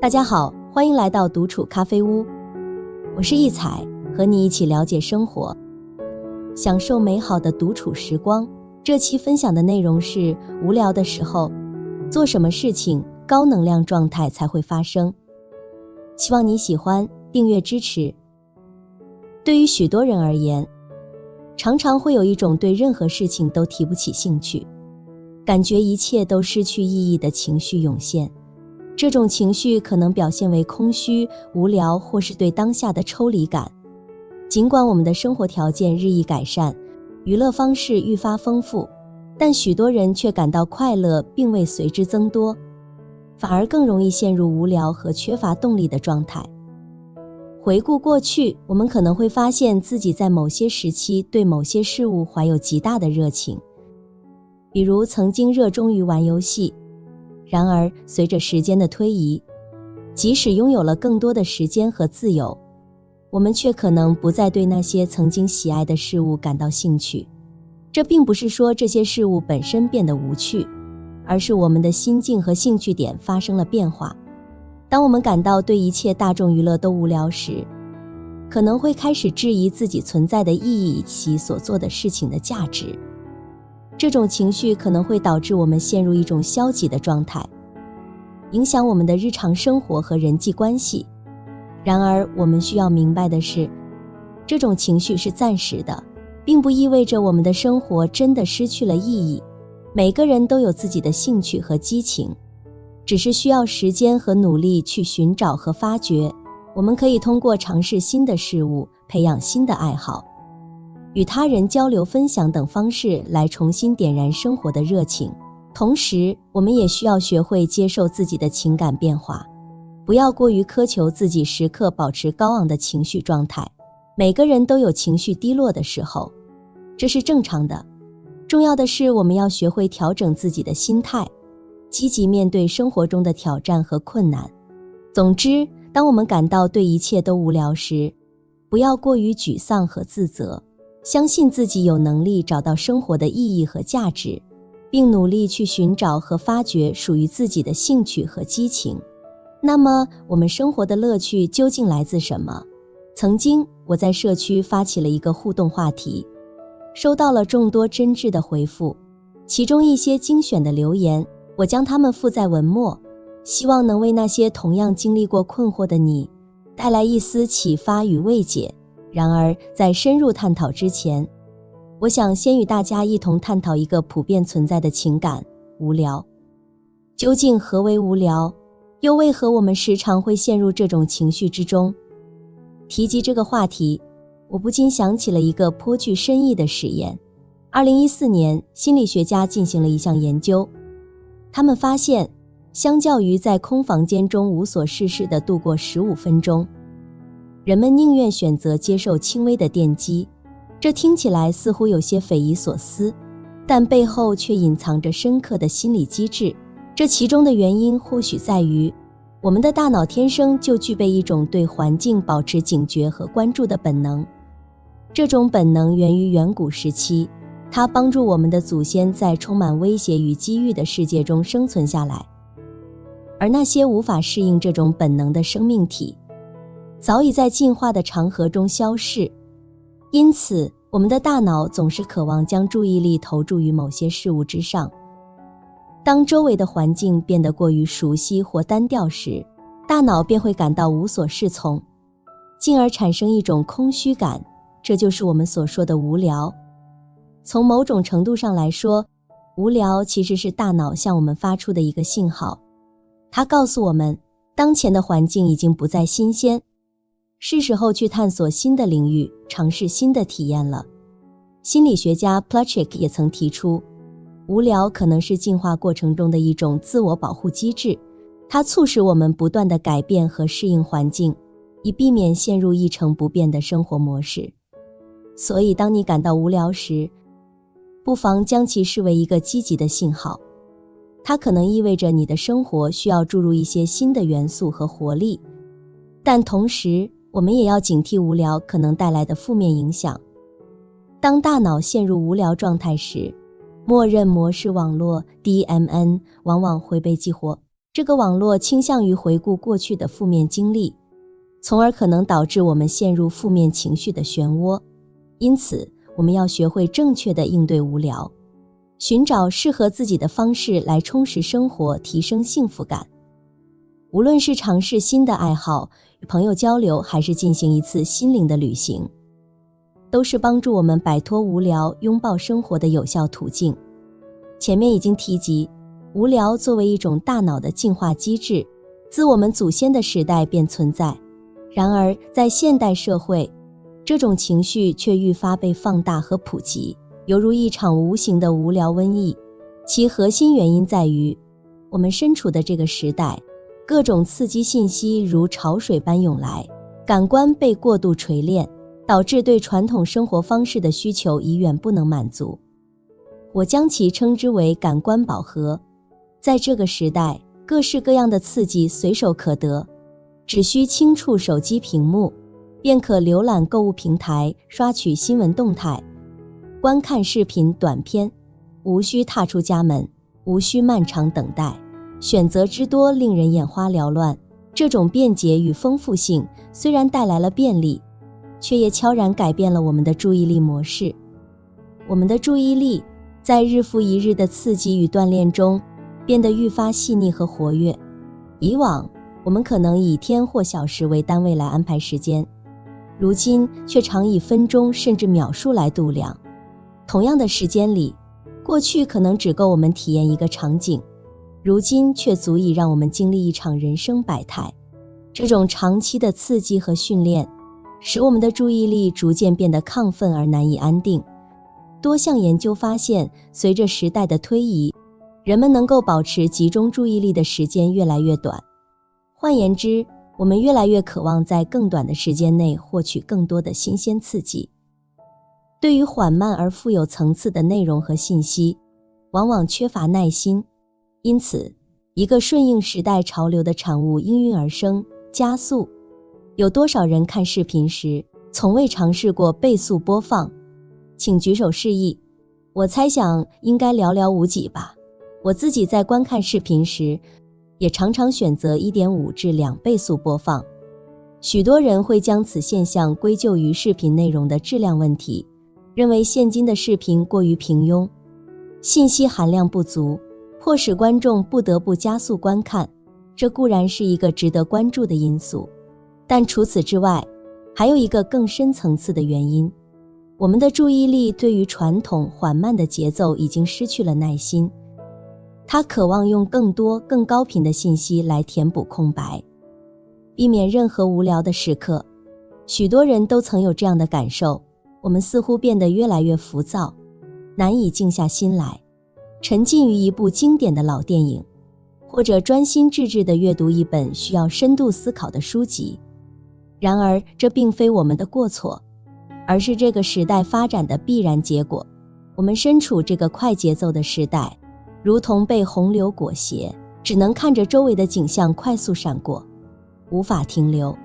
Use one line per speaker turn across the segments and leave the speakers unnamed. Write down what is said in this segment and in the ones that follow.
大家好，欢迎来到独处咖啡屋，我是易彩，和你一起了解生活，享受美好的独处时光。这期分享的内容是无聊的时候，做什么事情高能量状态才会发生。希望你喜欢，订阅支持。对于许多人而言，常常会有一种对任何事情都提不起兴趣，感觉一切都失去意义的情绪涌现。这种情绪可能表现为空虚、无聊，或是对当下的抽离感。尽管我们的生活条件日益改善，娱乐方式愈发丰富，但许多人却感到快乐并未随之增多，反而更容易陷入无聊和缺乏动力的状态。回顾过去，我们可能会发现自己在某些时期对某些事物怀有极大的热情，比如曾经热衷于玩游戏。然而，随着时间的推移，即使拥有了更多的时间和自由，我们却可能不再对那些曾经喜爱的事物感到兴趣。这并不是说这些事物本身变得无趣，而是我们的心境和兴趣点发生了变化。当我们感到对一切大众娱乐都无聊时，可能会开始质疑自己存在的意义以及所做的事情的价值。这种情绪可能会导致我们陷入一种消极的状态，影响我们的日常生活和人际关系。然而，我们需要明白的是，这种情绪是暂时的，并不意味着我们的生活真的失去了意义。每个人都有自己的兴趣和激情，只是需要时间和努力去寻找和发掘。我们可以通过尝试新的事物，培养新的爱好，与他人交流分享等方式来重新点燃生活的热情。同时，我们也需要学会接受自己的情感变化，不要过于苛求自己时刻保持高昂的情绪状态。每个人都有情绪低落的时候，这是正常的。重要的是，我们要学会调整自己的心态，积极面对生活中的挑战和困难。总之，当我们感到对一切都无聊时，不要过于沮丧和自责，相信自己有能力找到生活的意义和价值，并努力去寻找和发掘属于自己的兴趣和激情。那么，我们生活的乐趣究竟来自什么？曾经，我在社区发起了一个互动话题，收到了众多真挚的回复，其中一些精选的留言，我将它们附在文末，希望能为那些同样经历过困惑的你带来一丝启发与慰藉。然而，在深入探讨之前，我想先与大家一同探讨一个普遍存在的情感——无聊。究竟何为无聊？又为何我们时常会陷入这种情绪之中？提及这个话题，我不禁想起了一个颇具深意的实验。2014年，心理学家进行了一项研究，他们发现，相较于在空房间中无所事事地度过15分钟，人们宁愿选择接受轻微的电击。这听起来似乎有些匪夷所思，但背后却隐藏着深刻的心理机制。这其中的原因或许在于，我们的大脑天生就具备一种对环境保持警觉和关注的本能。这种本能源于远古时期，它帮助我们的祖先在充满威胁与机遇的世界中生存下来。而那些无法适应这种本能的生命体，早已在进化的长河中消逝。因此，我们的大脑总是渴望将注意力投注于某些事物之上。当周围的环境变得过于熟悉或单调时，大脑便会感到无所适从，进而产生一种空虚感，这就是我们所说的无聊。从某种程度上来说，无聊其实是大脑向我们发出的一个信号，它告诉我们，当前的环境已经不再新鲜，是时候去探索新的领域，尝试新的体验了。心理学家 Plutchik 也曾提出，无聊可能是进化过程中的一种自我保护机制，它促使我们不断地改变和适应环境，以避免陷入一成不变的生活模式。所以，当你感到无聊时，不妨将其视为一个积极的信号，它可能意味着你的生活需要注入一些新的元素和活力，但同时，我们也要警惕无聊可能带来的负面影响。当大脑陷入无聊状态时，默认模式网络 DMN 往往会被激活，这个网络倾向于回顾过去的负面经历，从而可能导致我们陷入负面情绪的漩涡。因此，我们要学会正确地应对无聊，寻找适合自己的方式来充实生活，提升幸福感。无论是尝试新的爱好，与朋友交流，还是进行一次心灵的旅行，都是帮助我们摆脱无聊、拥抱生活的有效途径。前面已经提及，无聊作为一种大脑的进化机制，自我们祖先的时代便存在。然而，在现代社会，这种情绪却愈发被放大和普及，犹如一场无形的无聊瘟疫。其核心原因在于，我们身处的这个时代，各种刺激信息如潮水般涌来，感官被过度锤炼，导致对传统生活方式的需求已远不能满足。我将其称之为感官饱和。在这个时代，各式各样的刺激随手可得，只需轻触手机屏幕，便可浏览购物平台，刷取新闻动态，观看视频短片，无需踏出家门，无需漫长等待，选择之多令人眼花缭乱。这种便捷与丰富性虽然带来了便利，却也悄然改变了我们的注意力模式。我们的注意力在日复一日的刺激与锻炼中变得愈发细腻和活跃。以往我们可能以天或小时为单位来安排时间，如今却常以分钟甚至秒数来度量。同样的时间里，过去可能只够我们体验一个场景，如今却足以让我们经历一场人生百态。这种长期的刺激和训练，使我们的注意力逐渐变得亢奋而难以安定。多项研究发现，随着时代的推移，人们能够保持集中注意力的时间越来越短。换言之，我们越来越渴望在更短的时间内获取更多的新鲜刺激。对于缓慢而富有层次的内容和信息，往往缺乏耐心。因此，一个顺应时代潮流的产物应运而生，加速。有多少人看视频时，从未尝试过倍速播放？请举手示意。我猜想应该寥寥无几吧。我自己在观看视频时，也常常选择 1.5 至2倍速播放。许多人会将此现象归咎于视频内容的质量问题，认为现今的视频过于平庸，信息含量不足，迫使观众不得不加速观看。这固然是一个值得关注的因素，但除此之外，还有一个更深层次的原因。我们的注意力对于传统缓慢的节奏已经失去了耐心，它渴望用更多更高频的信息来填补空白，避免任何无聊的时刻。许多人都曾有这样的感受，我们似乎变得越来越浮躁，难以静下心来，沉浸于一部经典的老电影，或者专心致志地阅读一本需要深度思考的书籍。然而，这并非我们的过错，而是这个时代发展的必然结果。我们身处这个快节奏的时代，如同被洪流裹挟，只能看着周围的景象快速闪过，无法停留。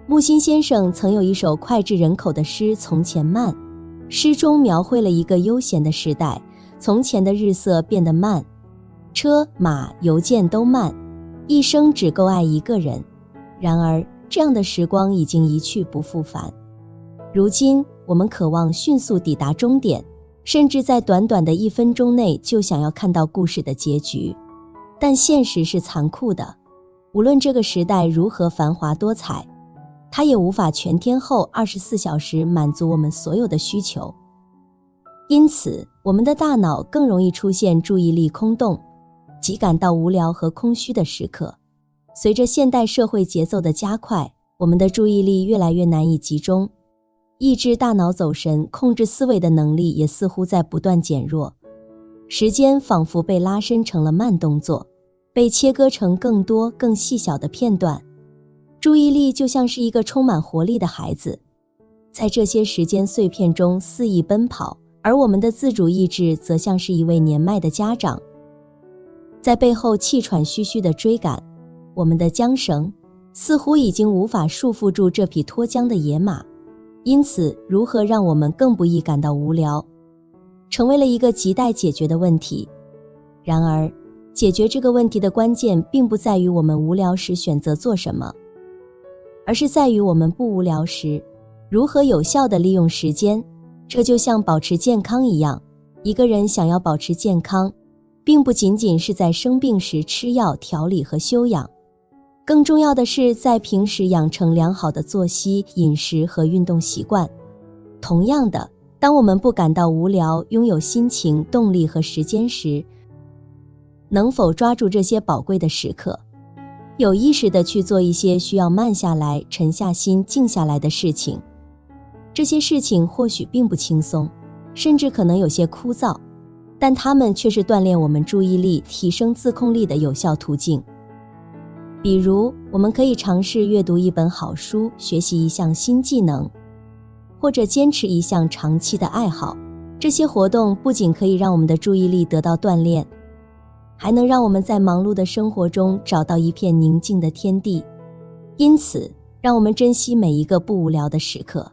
木心先生曾有一首脍炙人口的诗《从前慢》，诗中描绘了一个悠闲的时代，从前的日色变得慢，车马邮件都慢，一生只够爱一个人。然而，这样的时光已经一去不复返。如今，我们渴望迅速抵达终点，甚至在短短的1分钟内就想要看到故事的结局。但现实是残酷的，无论这个时代如何繁华多彩，它也无法全天候24小时满足我们所有的需求。因此，我们的大脑更容易出现注意力空洞，即感到无聊和空虚的时刻。随着现代社会节奏的加快，我们的注意力越来越难以集中，抑制大脑走神、控制思维的能力也似乎在不断减弱。时间仿佛被拉伸成了慢动作，被切割成更多更细小的片段。注意力就像是一个充满活力的孩子，在这些时间碎片中肆意奔跑，而我们的自主意志则像是一位年迈的家长，在背后气喘吁吁地追赶。我们的缰绳似乎已经无法束缚住这匹脱缰的野马，因此如何让我们更不易感到无聊，成为了一个亟待解决的问题。然而，解决这个问题的关键并不在于我们无聊时选择做什么，而是在于我们不无聊时如何有效地利用时间。这就像保持健康一样，一个人想要保持健康，并不仅仅是在生病时吃药调理和休养，更重要的是在平时养成良好的作息、饮食和运动习惯。同样的，当我们不感到无聊，拥有心情、动力和时间时，能否抓住这些宝贵的时刻，有意识地去做一些需要慢下来、沉下心、静下来的事情？这些事情或许并不轻松，甚至可能有些枯燥，但它们却是锻炼我们注意力、提升自控力的有效途径。比如，我们可以尝试阅读一本好书，学习一项新技能，或者坚持一项长期的爱好。这些活动不仅可以让我们的注意力得到锻炼，还能让我们在忙碌的生活中找到一片宁静的天地。因此，让我们珍惜每一个不无聊的时刻，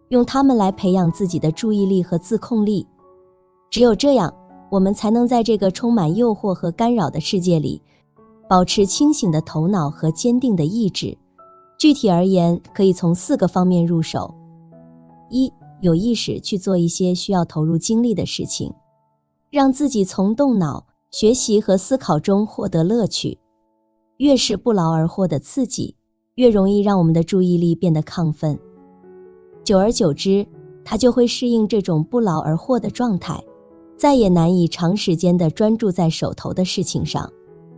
用它们来培养自己的注意力和自控力。只有这样，我们才能在这个充满诱惑和干扰的世界里，保持清醒的头脑和坚定的意志。具体而言，可以从4个方面入手。1. 有意识去做一些需要投入精力的事情，让自己从动脑、学习和思考中获得乐趣。越是不劳而获的刺激，越容易让我们的注意力变得亢奋。久而久之，它就会适应这种不劳而获的状态，再也难以长时间地专注在手头的事情上。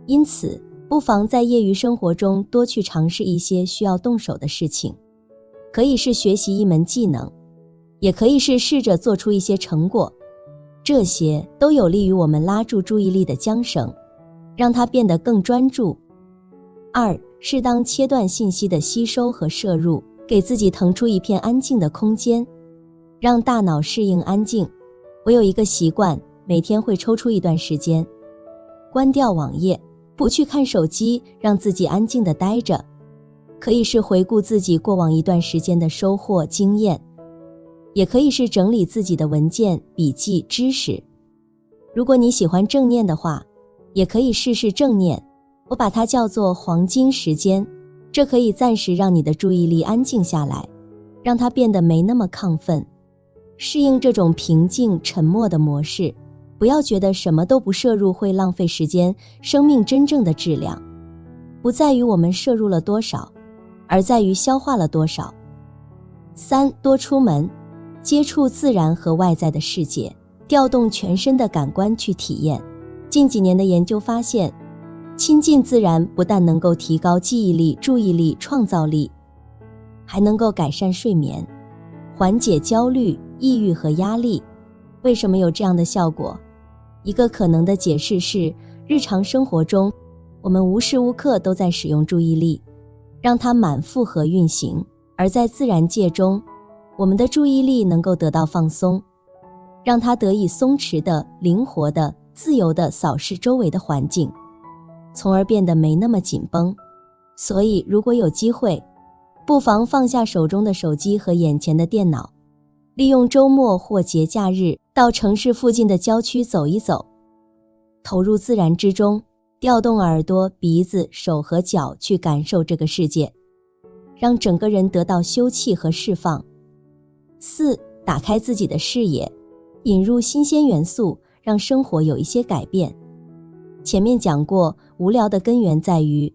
因此，不妨在业余生活中多去尝试一些需要动手的事情，可以是学习一门技能，也可以是试着做出一些成果。这些都有利于我们拉住注意力的缰绳，让它变得更专注。2. 适当切断信息的吸收和摄入，给自己腾出一片安静的空间，让大脑适应安静。我有一个习惯，每天会抽出一段时间，关掉网页，不去看手机，让自己安静地待着。可以是回顾自己过往一段时间的收获、经验，也可以是整理自己的文件、笔记、知识。如果你喜欢正念的话，也可以试试正念，我把它叫做黄金时间。这可以暂时让你的注意力安静下来，让它变得没那么亢奋。适应这种平静、沉默的模式，不要觉得什么都不摄入会浪费时间。生命真正的质量，不在于我们摄入了多少，而在于消化了多少。3. 多出门，接触自然和外在的世界，调动全身的感官去体验。近几年的研究发现，亲近自然不但能够提高记忆力、注意力、创造力，还能够改善睡眠，缓解焦虑、抑郁和压力。为什么有这样的效果？一个可能的解释是，日常生活中，我们无时无刻都在使用注意力，让它满负荷运行。而在自然界中，我们的注意力能够得到放松，让它得以松弛的、灵活的、自由地扫视周围的环境，从而变得没那么紧绷。所以，如果有机会，不妨放下手中的手机和眼前的电脑，利用周末或节假日到城市附近的郊区走一走，投入自然之中，调动耳朵、鼻子、手和脚去感受这个世界，让整个人得到休憩和释放。4. 打开自己的视野，引入新鲜元素，让生活有一些改变。前面讲过，无聊的根源在于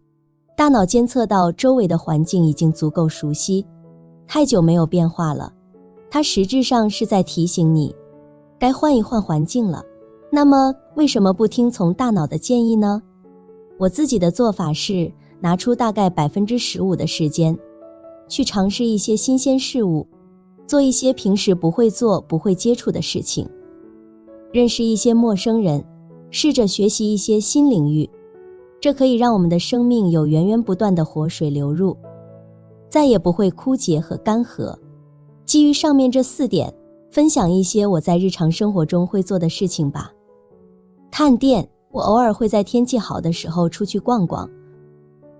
大脑监测到周围的环境已经足够熟悉，太久没有变化了，它实质上是在提醒你该换一换环境了。那么为什么不听从大脑的建议呢？我自己的做法是拿出大概 15% 的时间去尝试一些新鲜事物，做一些平时不会做、不会接触的事情，认识一些陌生人，试着学习一些新领域。这可以让我们的生命有源源不断的活水流入，再也不会枯竭和干涸。基于上面这4点，分享一些我在日常生活中会做的事情吧。探店，我偶尔会在天气好的时候出去逛逛，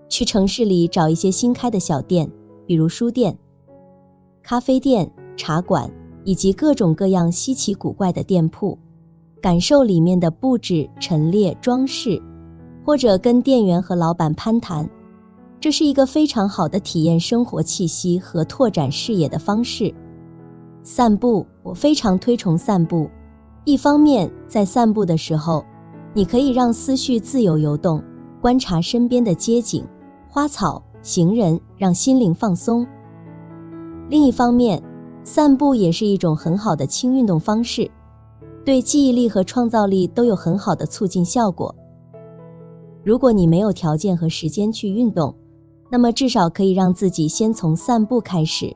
去城市里找一些新开的小店，比如书店、咖啡店、茶馆，以及各种各样稀奇古怪的店铺，感受里面的布置、陈列、装饰，或者跟店员和老板攀谈。这是一个非常好的体验生活气息和拓展视野的方式。散步，我非常推崇散步。一方面，在散步的时候，你可以让思绪自由游动，观察身边的街景、花草、行人，让心灵放松。另一方面，散步也是一种很好的轻运动方式，对记忆力和创造力都有很好的促进效果。如果你没有条件和时间去运动，那么至少可以让自己先从散步开始。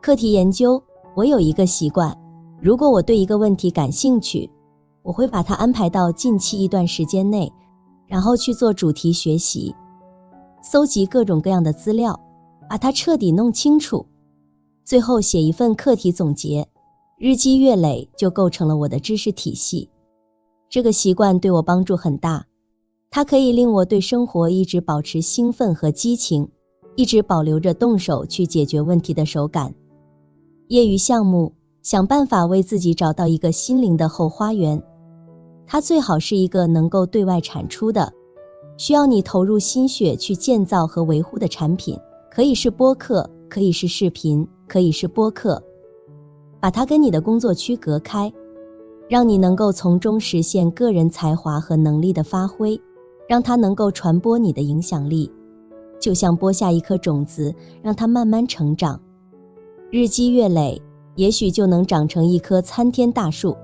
课题研究，我有一个习惯，如果我对一个问题感兴趣，我会把它安排到近期一段时间内，然后去做主题学习，搜集各种各样的资料，把它彻底弄清楚，最后写一份课题总结，日积月累就构成了我的知识体系。这个习惯对我帮助很大，它可以令我对生活一直保持兴奋和激情，一直保留着动手去解决问题的手感。业余项目，想办法为自己找到一个心灵的后花园，它最好是一个能够对外产出的，需要你投入心血去建造和维护的产品，可以是播客，可以是视频，可以是播客。把它跟你的工作区隔开，让你能够从中实现个人才华和能力的发挥，让它能够传播你的影响力，就像播下一颗种子，让它慢慢成长，日积月累，也许就能长成一棵参天大树。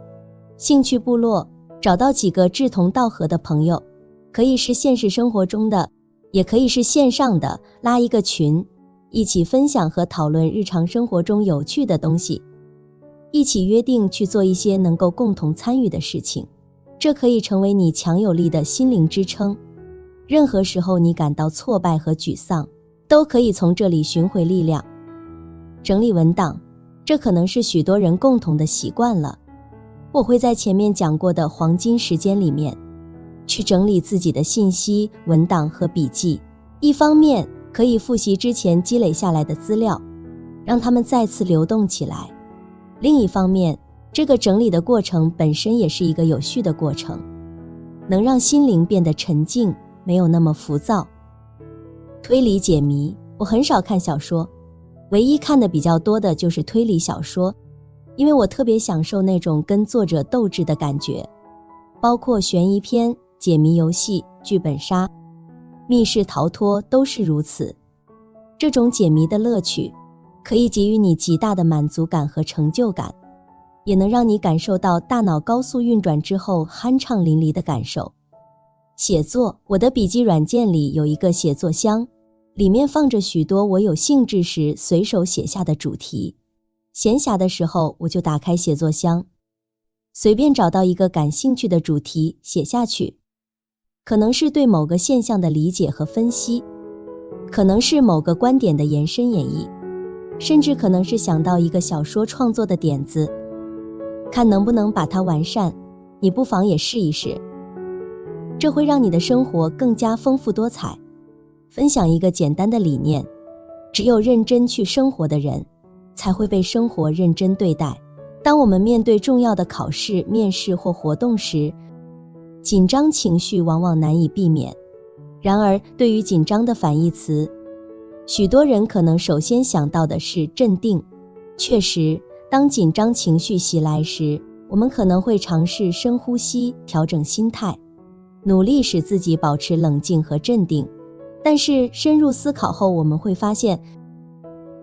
兴趣部落，找到几个志同道合的朋友，可以是现实生活中的，也可以是线上的，拉一个群，一起分享和讨论日常生活中有趣的东西，一起约定去做一些能够共同参与的事情，这可以成为你强有力的心灵支撑。任何时候你感到挫败和沮丧，都可以从这里寻回力量。整理文档，这可能是许多人共同的习惯了。我会在前面讲过的黄金时间里面，去整理自己的信息、文档和笔记。一方面可以复习之前积累下来的资料，让它们再次流动起来。另一方面，这个整理的过程本身也是一个有序的过程，能让心灵变得沉静，没有那么浮躁。推理解谜，我很少看小说，唯一看的比较多的就是推理小说，因为我特别享受那种跟作者斗智的感觉，包括悬疑片、解谜游戏、剧本杀、密室逃脱都是如此。这种解谜的乐趣可以给予你极大的满足感和成就感，也能让你感受到大脑高速运转之后酣畅淋漓的感受。写作，我的笔记软件里有一个写作箱，里面放着许多我有兴致时随手写下的主题。闲暇的时候，我就打开写作箱，随便找到一个感兴趣的主题写下去。可能是对某个现象的理解和分析，可能是某个观点的延伸演绎，甚至可能是想到一个小说创作的点子，看能不能把它完善。你不妨也试一试，这会让你的生活更加丰富多彩。分享一个简单的理念，只有认真去生活的人，才会被生活认真对待。当我们面对重要的考试、面试或活动时，紧张情绪往往难以避免。然而，对于紧张的反义词，许多人可能首先想到的是镇定。确实，当紧张情绪袭来时，我们可能会尝试深呼吸，调整心态，努力使自己保持冷静和镇定。但是深入思考后，我们会发现，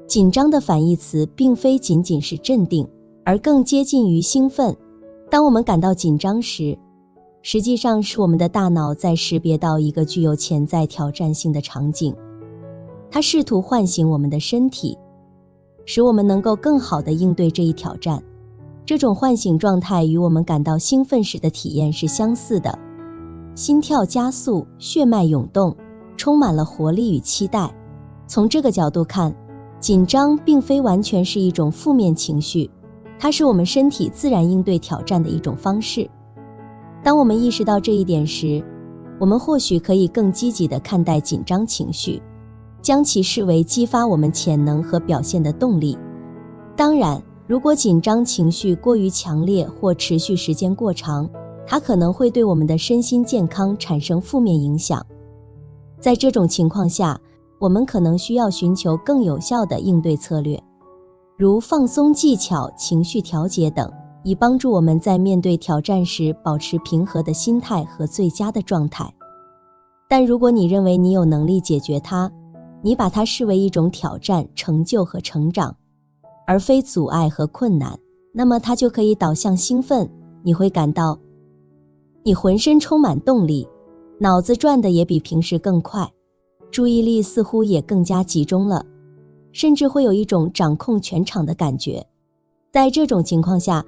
紧张的反义词并非仅仅是镇定，而更接近于兴奋。当我们感到紧张时，实际上是我们的大脑在识别到一个具有潜在挑战性的场景，它试图唤醒我们的身体，使我们能够更好地应对这一挑战。这种唤醒状态与我们感到兴奋时的体验是相似的，心跳加速，血脉涌动，充满了活力与期待。从这个角度看，紧张并非完全是一种负面情绪，它是我们身体自然应对挑战的一种方式。当我们意识到这一点时，我们或许可以更积极地看待紧张情绪，将其视为激发我们潜能和表现的动力。当然，如果紧张情绪过于强烈或持续时间过长，它可能会对我们的身心健康产生负面影响。在这种情况下，我们可能需要寻求更有效的应对策略，如放松技巧、情绪调节等，以帮助我们在面对挑战时保持平和的心态和最佳的状态。但如果你认为你有能力解决它，你把它视为一种挑战、成就和成长，而非阻碍和困难，那么它就可以导向兴奋。你会感到你浑身充满动力，脑子转得也比平时更快，注意力似乎也更加集中了，甚至会有一种掌控全场的感觉。在这种情况下，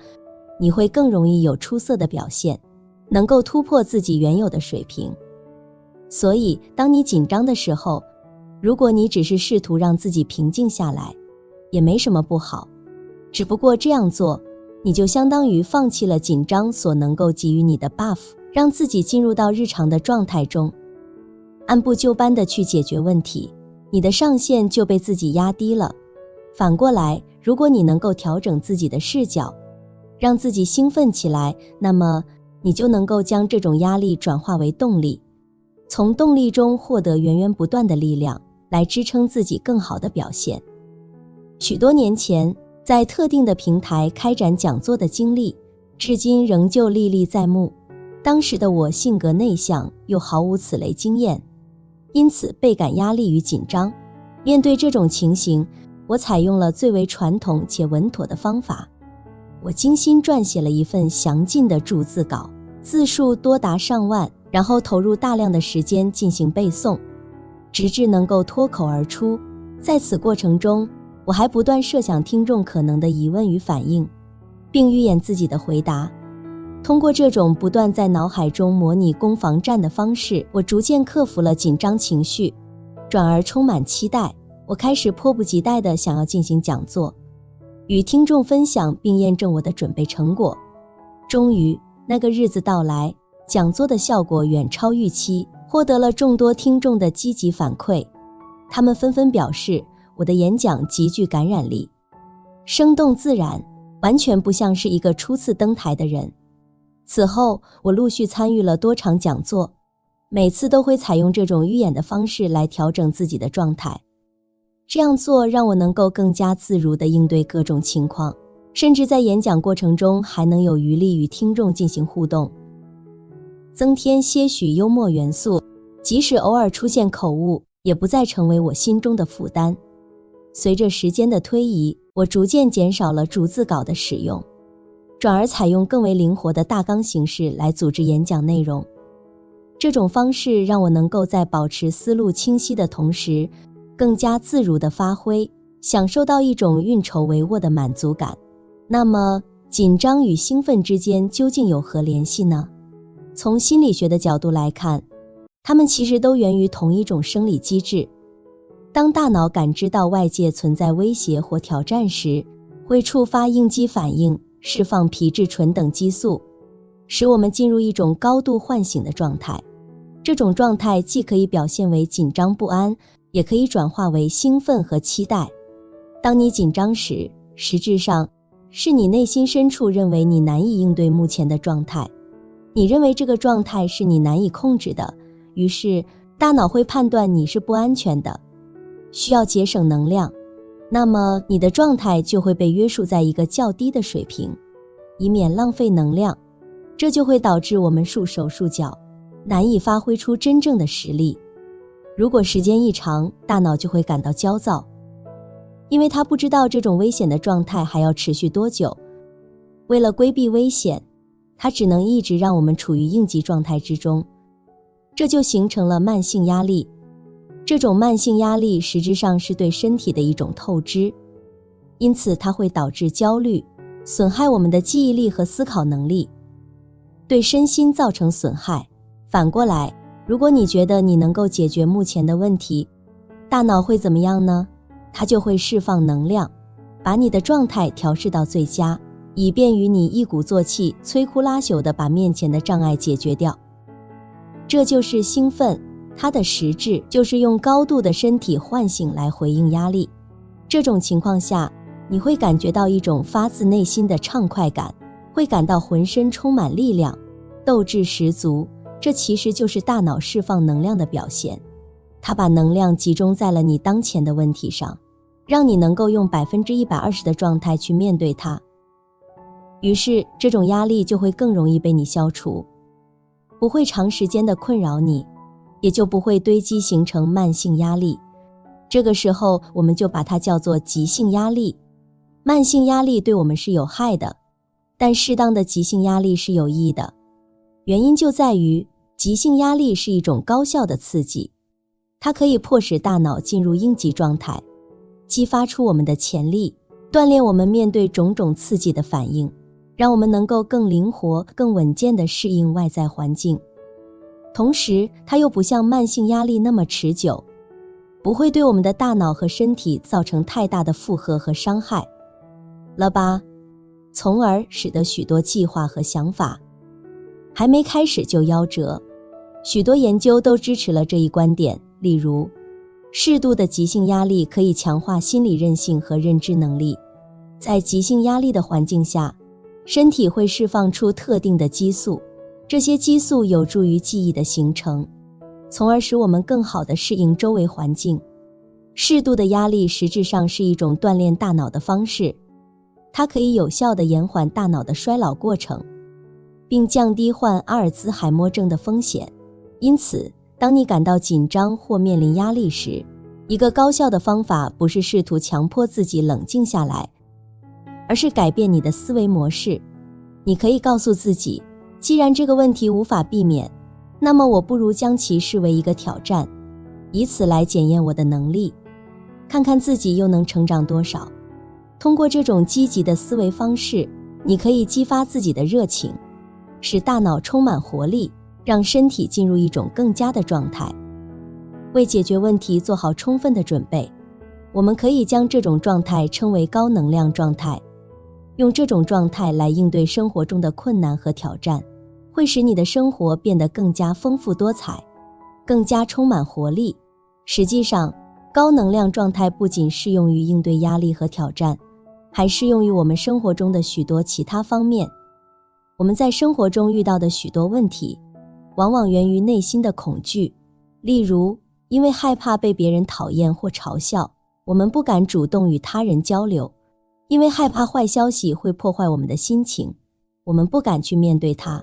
你会更容易有出色的表现，能够突破自己原有的水平。所以，当你紧张的时候，如果你只是试图让自己平静下来，也没什么不好。只不过这样做，你就相当于放弃了紧张所能够给予你的 buff， 让自己进入到日常的状态中，按部就班地去解决问题，你的上限就被自己压低了。反过来，如果你能够调整自己的视角，让自己兴奋起来，那么你就能够将这种压力转化为动力，从动力中获得源源不断的力量，来支撑自己更好的表现。许多年前，在特定的平台开展讲座的经历，至今仍旧历历在目。当时的我性格内向，又毫无此类经验，因此倍感压力与紧张。面对这种情形，我采用了最为传统且稳妥的方法。我精心撰写了一份详尽的逐字稿，字数多达上万，然后投入大量的时间进行背诵，直至能够脱口而出。在此过程中，我还不断设想听众可能的疑问与反应，并预演自己的回答。通过这种不断在脑海中模拟攻防战的方式，我逐渐克服了紧张情绪，转而充满期待。我开始迫不及待地想要进行讲座，与听众分享并验证我的准备成果。终于，那个日子到来，讲座的效果远超预期，获得了众多听众的积极反馈。他们纷纷表示，我的演讲极具感染力，生动自然，完全不像是一个初次登台的人。此后，我陆续参与了多场讲座，每次都会采用这种预演的方式来调整自己的状态。这样做让我能够更加自如地应对各种情况，甚至在演讲过程中还能有余力与听众进行互动，增添些许幽默元素，即使偶尔出现口误，也不再成为我心中的负担。随着时间的推移，我逐渐减少了逐字稿的使用，转而采用更为灵活的大纲形式来组织演讲内容。这种方式让我能够在保持思路清晰的同时，更加自如地发挥，享受到一种运筹帷幄的满足感。那么，紧张与兴奋之间究竟有何联系呢？从心理学的角度来看，它们其实都源于同一种生理机制。当大脑感知到外界存在威胁或挑战时，会触发应激反应，释放皮质醇等激素，使我们进入一种高度唤醒的状态。这种状态既可以表现为紧张不安，也可以转化为兴奋和期待。当你紧张时，实质上是你内心深处认为你难以应对目前的状态，你认为这个状态是你难以控制的，于是大脑会判断你是不安全的，需要节省能量，那么你的状态就会被约束在一个较低的水平，以免浪费能量。这就会导致我们束手束脚，难以发挥出真正的实力。如果时间一长，大脑就会感到焦躁，因为它不知道这种危险的状态还要持续多久。为了规避危险，它只能一直让我们处于应急状态之中，这就形成了慢性压力。这种慢性压力实质上是对身体的一种透支，因此它会导致焦虑，损害我们的记忆力和思考能力，对身心造成损害。反过来，如果你觉得你能够解决目前的问题，大脑会怎么样呢？它就会释放能量，把你的状态调试到最佳，以便于你一鼓作气、摧枯拉朽地把面前的障碍解决掉。这就是兴奋，它的实质就是用高度的身体唤醒来回应压力。这种情况下，你会感觉到一种发自内心的畅快感，会感到浑身充满力量，斗志十足，这其实就是大脑释放能量的表现。它把能量集中在了你当前的问题上，让你能够用120%的状态去面对它。于是，这种压力就会更容易被你消除，不会长时间的困扰你，也就不会堆积形成慢性压力。这个时候，我们就把它叫做急性压力。慢性压力对我们是有害的，但适当的急性压力是有益的。原因就在于，急性压力是一种高效的刺激，它可以迫使大脑进入应急状态，激发出我们的潜力，锻炼我们面对种种刺激的反应，让我们能够更灵活、更稳健地适应外在环境。同时，它又不像慢性压力那么持久，不会对我们的大脑和身体造成太大的负荷和伤害了吧，从而使得许多计划和想法还没开始就夭折。许多研究都支持了这一观点，例如，适度的急性压力可以强化心理韧性和认知能力。在急性压力的环境下，身体会释放出特定的激素，这些激素有助于记忆的形成，从而使我们更好地适应周围环境。适度的压力实质上是一种锻炼大脑的方式，它可以有效地延缓大脑的衰老过程，并降低患阿尔兹海默症的风险。因此，当你感到紧张或面临压力时，一个高效的方法不是试图强迫自己冷静下来，而是改变你的思维模式。你可以告诉自己，既然这个问题无法避免，那么我不如将其视为一个挑战，以此来检验我的能力，看看自己又能成长多少。通过这种积极的思维方式，你可以激发自己的热情，使大脑充满活力，让身体进入一种更佳的状态。为解决问题做好充分的准备，我们可以将这种状态称为高能量状态。用这种状态来应对生活中的困难和挑战，会使你的生活变得更加丰富多彩，更加充满活力。实际上，高能量状态不仅适用于应对压力和挑战，还适用于我们生活中的许多其他方面。我们在生活中遇到的许多问题，往往源于内心的恐惧。例如，因为害怕被别人讨厌或嘲笑，我们不敢主动与他人交流；因为害怕坏消息会破坏我们的心情，我们不敢去面对它；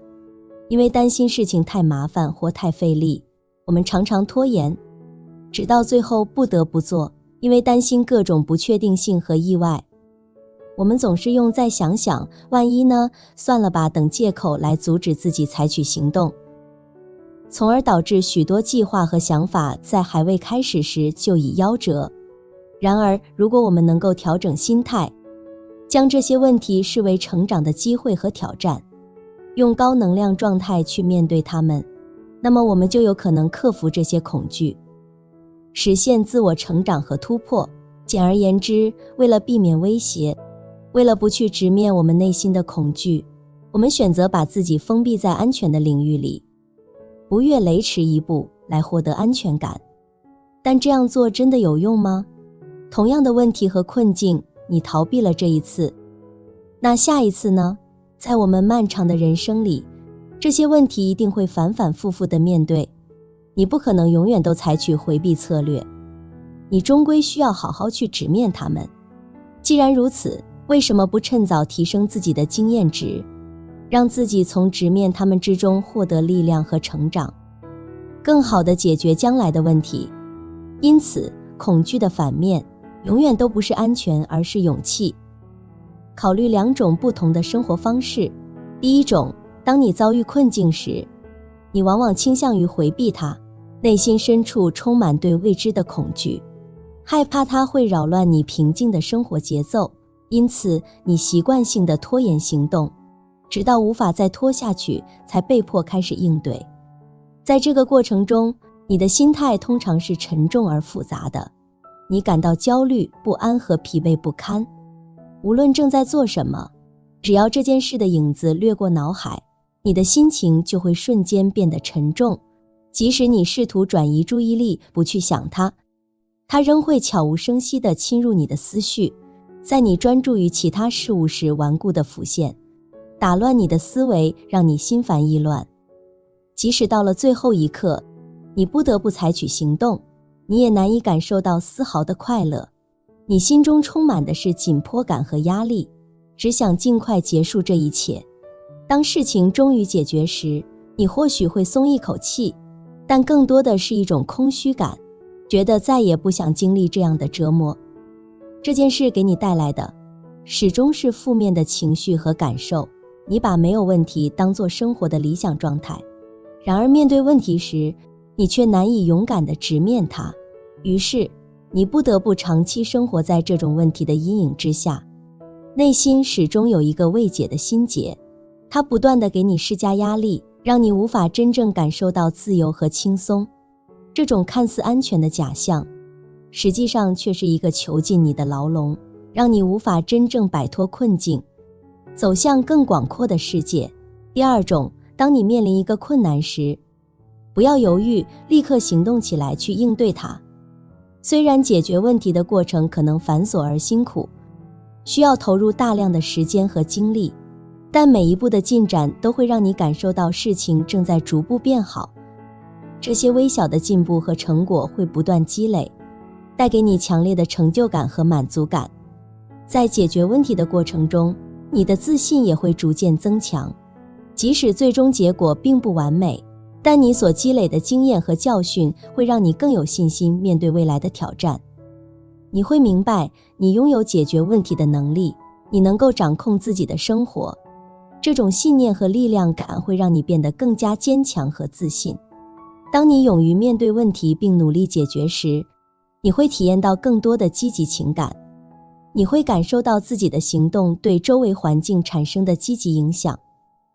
因为担心事情太麻烦或太费力，我们常常拖延，直到最后不得不做；因为担心各种不确定性和意外，我们总是用再想想，万一呢，算了吧等借口来阻止自己采取行动，从而导致许多计划和想法在还未开始时就已夭折。然而，如果我们能够调整心态，将这些问题视为成长的机会和挑战，用高能量状态去面对它们，那么我们就有可能克服这些恐惧，实现自我成长和突破。简而言之，为了避免威胁，为了不去直面我们内心的恐惧，我们选择把自己封闭在安全的领域里，不越雷池一步来获得安全感。但这样做真的有用吗？同样的问题和困境，你逃避了这一次，那下一次呢？在我们漫长的人生里，这些问题一定会反反复复地面对，你不可能永远都采取回避策略，你终归需要好好去直面它们。既然如此，为什么不趁早提升自己的经验值，让自己从直面它们之中获得力量和成长，更好地解决将来的问题？因此，恐惧的反面永远都不是安全，而是勇气。考虑两种不同的生活方式。第一种，当你遭遇困境时，你往往倾向于回避它，内心深处充满对未知的恐惧，害怕它会扰乱你平静的生活节奏，因此你习惯性的拖延行动，直到无法再拖下去，才被迫开始应对。在这个过程中，你的心态通常是沉重而复杂的，你感到焦虑、不安和疲惫不堪。无论正在做什么，只要这件事的影子掠过脑海，你的心情就会瞬间变得沉重。即使你试图转移注意力，不去想它，它仍会悄无声息地侵入你的思绪，在你专注于其他事物时顽固地浮现，打乱你的思维，让你心烦意乱。即使到了最后一刻，你不得不采取行动，你也难以感受到丝毫的快乐。你心中充满的是紧迫感和压力，只想尽快结束这一切。当事情终于解决时，你或许会松一口气，但更多的是一种空虚感，觉得再也不想经历这样的折磨。这件事给你带来的始终是负面的情绪和感受，你把没有问题当作生活的理想状态，然而面对问题时，你却难以勇敢地直面它，于是你不得不长期生活在这种问题的阴影之下，内心始终有一个未解的心结，它不断地给你施加压力，让你无法真正感受到自由和轻松。这种看似安全的假象，实际上却是一个囚禁你的牢笼，让你无法真正摆脱困境，走向更广阔的世界。第二种，当你面临一个困难时，不要犹豫，立刻行动起来去应对它。虽然解决问题的过程可能繁琐而辛苦，需要投入大量的时间和精力，但每一步的进展都会让你感受到事情正在逐步变好。这些微小的进步和成果会不断积累，带给你强烈的成就感和满足感。在解决问题的过程中，你的自信也会逐渐增强。即使最终结果并不完美，但你所积累的经验和教训会让你更有信心面对未来的挑战。你会明白，你拥有解决问题的能力，你能够掌控自己的生活。这种信念和力量感会让你变得更加坚强和自信。当你勇于面对问题并努力解决时，你会体验到更多的积极情感，你会感受到自己的行动对周围环境产生的积极影响，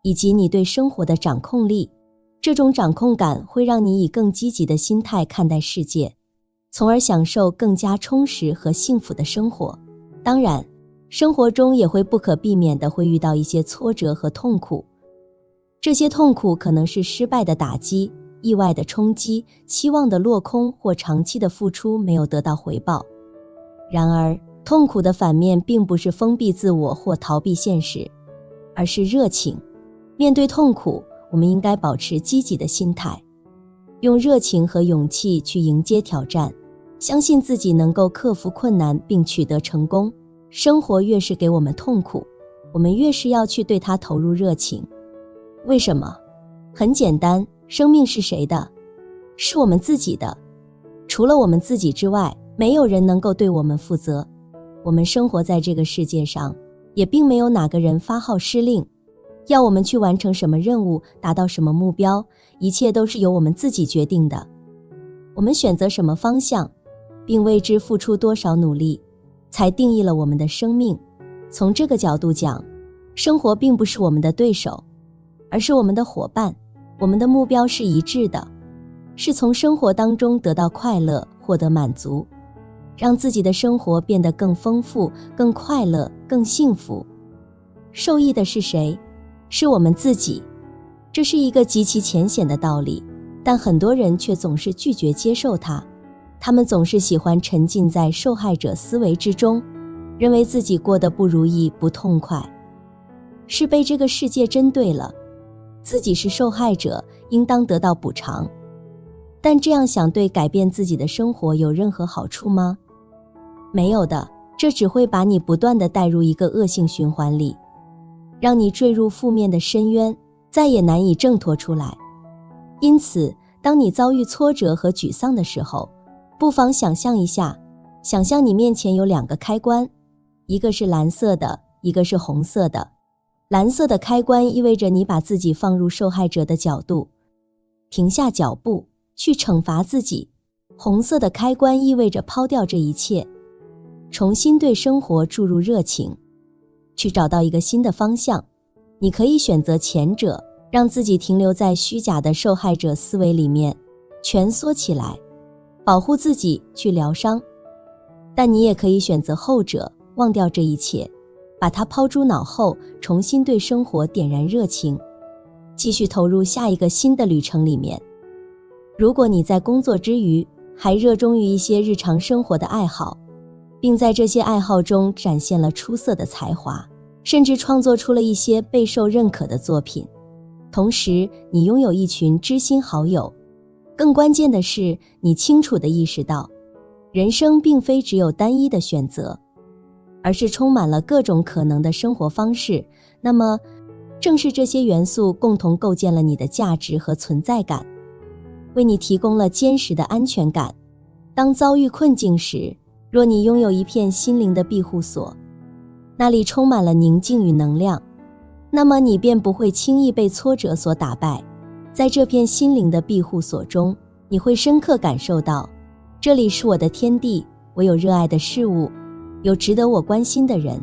以及你对生活的掌控力。这种掌控感会让你以更积极的心态看待世界，从而享受更加充实和幸福的生活。当然，生活中也会不可避免地会遇到一些挫折和痛苦，这些痛苦可能是失败的打击、意外的冲击、期望的落空或长期的付出没有得到回报。然而，痛苦的反面并不是封闭自我或逃避现实，而是热情。面对痛苦，我们应该保持积极的心态，用热情和勇气去迎接挑战，相信自己能够克服困难并取得成功。生活越是给我们痛苦，我们越是要去对它投入热情。为什么？很简单，生命是谁的？是我们自己的。除了我们自己之外，没有人能够对我们负责。我们生活在这个世界上，也并没有哪个人发号施令，要我们去完成什么任务，达到什么目标，一切都是由我们自己决定的。我们选择什么方向，并为之付出多少努力，才定义了我们的生命。从这个角度讲，生活并不是我们的对手，而是我们的伙伴。我们的目标是一致的，是从生活当中得到快乐，获得满足，让自己的生活变得更丰富、更快乐、更幸福。受益的是谁？是我们自己。这是一个极其浅显的道理，但很多人却总是拒绝接受它。他们总是喜欢沉浸在受害者思维之中，认为自己过得不如意、不痛快，是被这个世界针对了，自己是受害者，应当得到补偿。但这样想对改变自己的生活有任何好处吗？没有的，这只会把你不断地带入一个恶性循环里，让你坠入负面的深渊，再也难以挣脱出来。因此，当你遭遇挫折和沮丧的时候，不妨想象一下，想象你面前有两个开关，一个是蓝色的，一个是红色的。蓝色的开关意味着你把自己放入受害者的角度，停下脚步，去惩罚自己。红色的开关意味着抛掉这一切，重新对生活注入热情，去找到一个新的方向。你可以选择前者，让自己停留在虚假的受害者思维里面，蜷缩起来，保护自己，去疗伤。但你也可以选择后者，忘掉这一切，把它抛诸脑后，重新对生活点燃热情，继续投入下一个新的旅程里面。如果你在工作之余还热衷于一些日常生活的爱好，并在这些爱好中展现了出色的才华，甚至创作出了一些备受认可的作品，同时你拥有一群知心好友。更关键的是，你清楚地意识到，人生并非只有单一的选择，而是充满了各种可能的生活方式。那么，正是这些元素共同构建了你的价值和存在感，为你提供了坚实的安全感。当遭遇困境时，若你拥有一片心灵的庇护所，那里充满了宁静与能量，那么你便不会轻易被挫折所打败。在这片心灵的庇护所中，你会深刻感受到，这里是我的天地，我有热爱的事物，有值得我关心的人，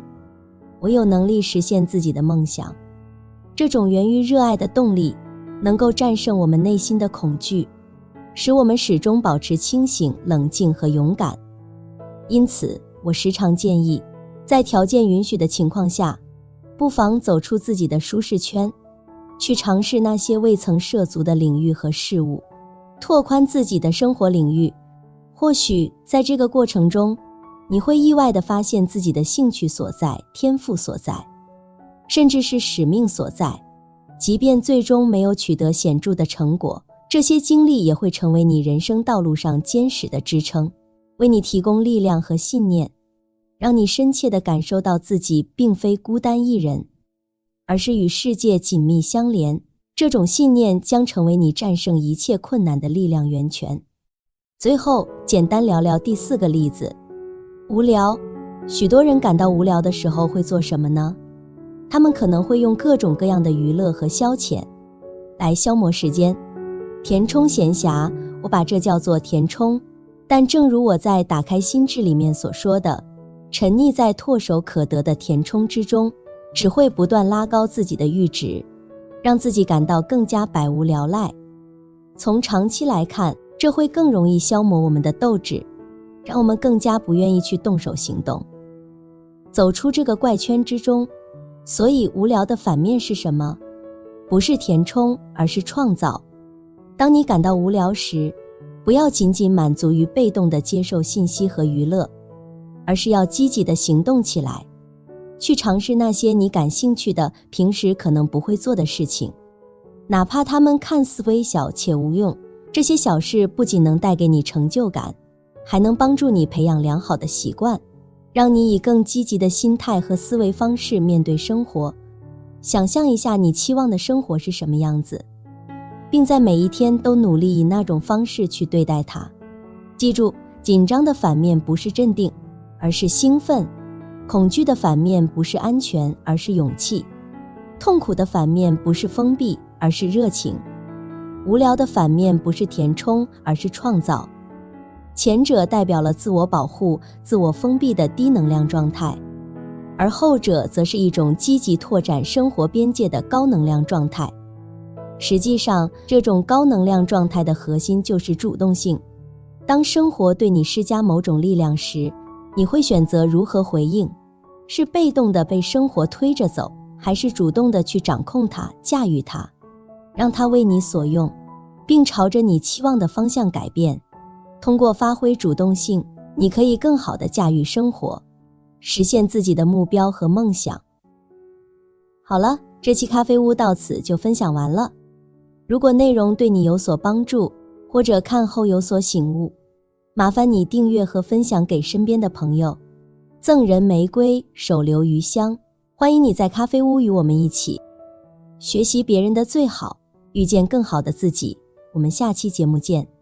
我有能力实现自己的梦想。这种源于热爱的动力，能够战胜我们内心的恐惧，使我们始终保持清醒、冷静和勇敢。因此，我时常建议，在条件允许的情况下，不妨走出自己的舒适圈，去尝试那些未曾涉足的领域和事物，拓宽自己的生活领域。或许在这个过程中，你会意外地发现自己的兴趣所在、天赋所在，甚至是使命所在。即便最终没有取得显著的成果，这些经历也会成为你人生道路上坚实的支撑，为你提供力量和信念，让你深切地感受到自己并非孤单一人，而是与世界紧密相连。这种信念将成为你战胜一切困难的力量源泉。最后，简单聊聊第4个例子。无聊。许多人感到无聊的时候会做什么呢？他们可能会用各种各样的娱乐和消遣来消磨时间。填充闲暇，我把这叫做填充。但正如我在打开心智里面所说的，沉溺在唾手可得的填充之中，只会不断拉高自己的阈值，让自己感到更加百无聊赖。从长期来看，这会更容易消磨我们的斗志，让我们更加不愿意去动手行动，走出这个怪圈之中。所以无聊的反面是什么？不是填充，而是创造。当你感到无聊时，不要仅仅满足于被动的接受信息和娱乐，而是要积极的行动起来，去尝试那些你感兴趣的、平时可能不会做的事情。哪怕它们看似微小且无用，这些小事不仅能带给你成就感，还能帮助你培养良好的习惯，让你以更积极的心态和思维方式面对生活。想象一下你期望的生活是什么样子，并在每一天都努力以那种方式去对待它。记住，紧张的反面不是镇定，而是兴奋；恐惧的反面不是安全，而是勇气；痛苦的反面不是封闭，而是热情；无聊的反面不是填充，而是创造。前者代表了自我保护、自我封闭的低能量状态，而后者则是一种积极拓展生活边界的高能量状态。实际上，这种高能量状态的核心就是主动性。当生活对你施加某种力量时，你会选择如何回应，是被动的被生活推着走，还是主动的去掌控它、驾驭它，让它为你所用，并朝着你期望的方向改变。通过发挥主动性，你可以更好地驾驭生活，实现自己的目标和梦想。好了，这期咖啡屋到此就分享完了。如果内容对你有所帮助，或者看后有所醒悟，麻烦你订阅和分享给身边的朋友。赠人玫瑰，手留余香。欢迎你在咖啡屋与我们一起学习别人的最好，遇见更好的自己。我们下期节目见。